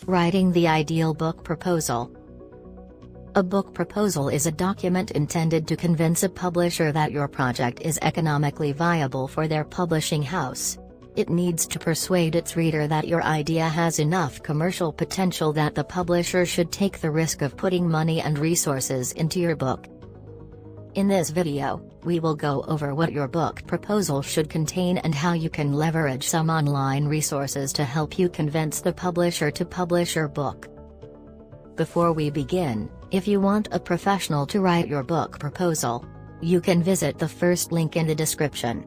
Writing the ideal book proposal. A book proposal is a document intended to convince a publisher that your project is economically viable for their publishing house. It needs to persuade its reader that your idea has enough commercial potential that the publisher should take the risk of putting money and resources into your book. In this video, we will go over what your book proposal should contain and how you can leverage some online resources to help you convince the publisher to publish your book. Before we begin, if you want a professional to write your book proposal, you can visit the first link in the description.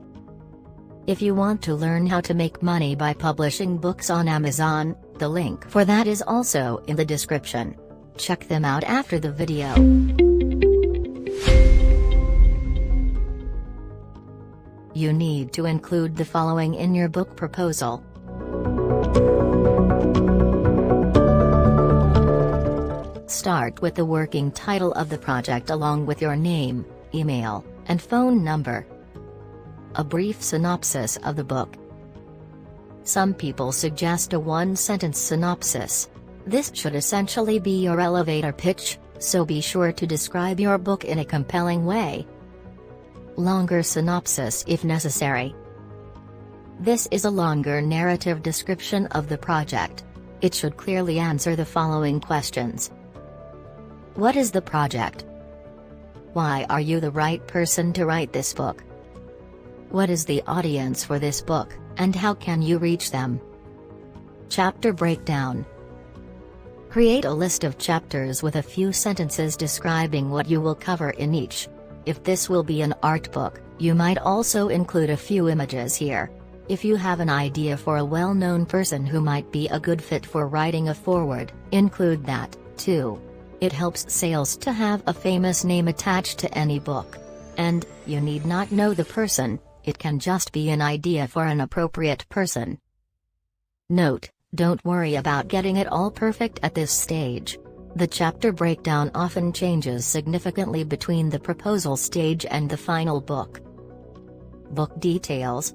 If you want to learn how to make money by publishing books on Amazon, the link for that is also in the description. Check them out after the video. You need to include the following in your book proposal. Start with the working title of the project along with your name, email, and phone number. A brief synopsis of the book. Some people suggest a one-sentence synopsis. This should essentially be your elevator pitch, so be sure to describe your book in a compelling way. Longer synopsis if necessary. This is a longer narrative description of the project. It should clearly answer the following questions. What is the project? Why are you the right person to write this book? What is the audience for this book, and how can you reach them? Chapter breakdown. Create a list of chapters with a few sentences describing what you will cover in each. If this will be an art book, you might also include a few images here. If you have an idea for a well-known person who might be a good fit for writing a foreword, include that, too. It helps sales to have a famous name attached to any book. And, you need not know the person, it can just be an idea for an appropriate person. Note, don't worry about getting it all perfect at this stage. The chapter breakdown often changes significantly between the proposal stage and the final book. Book details.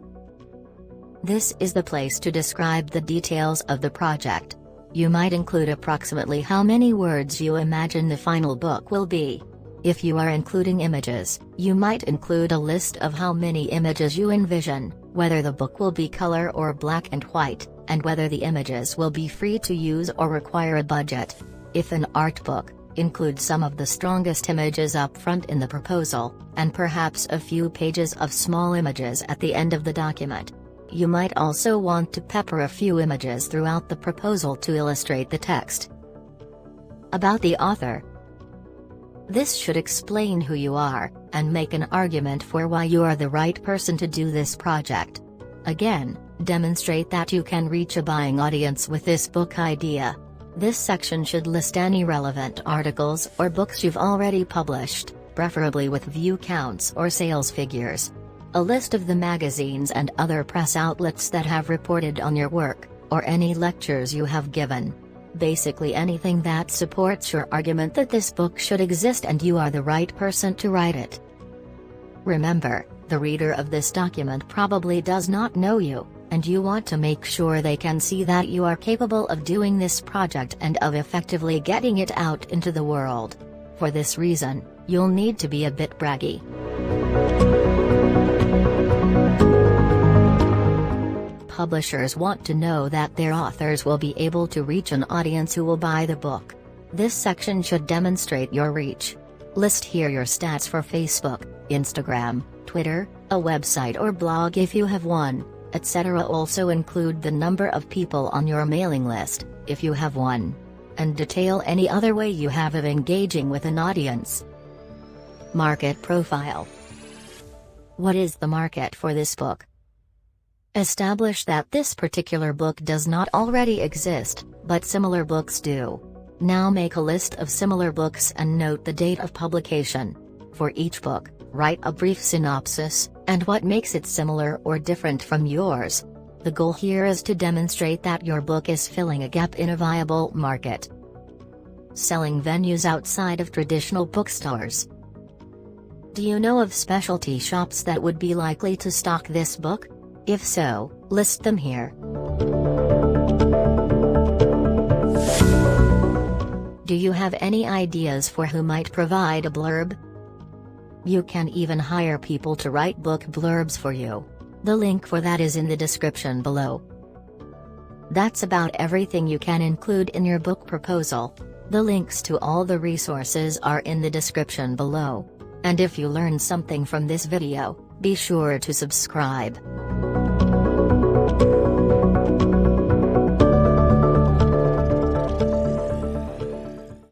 This is the place to describe the details of the project. You might include approximately how many words you imagine the final book will be. If you are including images, you might include a list of how many images you envision, whether the book will be color or black and white, and whether the images will be free to use or require a budget. If an art book, include some of the strongest images up front in the proposal, and perhaps a few pages of small images at the end of the document. You might also want to pepper a few images throughout the proposal to illustrate the text. About the author. This should explain who you are, and make an argument for why you are the right person to do this project. Again, demonstrate that you can reach a buying audience with this book idea. This section should list any relevant articles or books you've already published, preferably with view counts or sales figures. A list of the magazines and other press outlets that have reported on your work, or any lectures you have given. Basically anything that supports your argument that this book should exist and you are the right person to write it. Remember, the reader of this document probably does not know you, and you want to make sure they can see that you are capable of doing this project and of effectively getting it out into the world. For this reason, you'll need to be a bit braggy. Publishers want to know that their authors will be able to reach an audience who will buy the book. This section should demonstrate your reach. List here your stats for Facebook, Instagram, Twitter, a website or blog if you have one, etc. Also include the number of people on your mailing list, if you have one. And detail any other way you have of engaging with an audience. Market profile. What is the market for this book? Establish that this particular book does not already exist, but similar books do. Now make a list of similar books and note the date of publication. For each book, write a brief synopsis, and what makes it similar or different from yours. The goal here is to demonstrate that your book is filling a gap in a viable market. Selling venues outside of traditional bookstores. Do you know of specialty shops that would be likely to stock this book? If so, list them here. Do you have any ideas for who might provide a blurb? You can even hire people to write book blurbs for you. The link for that is in the description below. That's about everything you can include in your book proposal. The links to all the resources are in the description below. And if you learned something from this video, be sure to subscribe.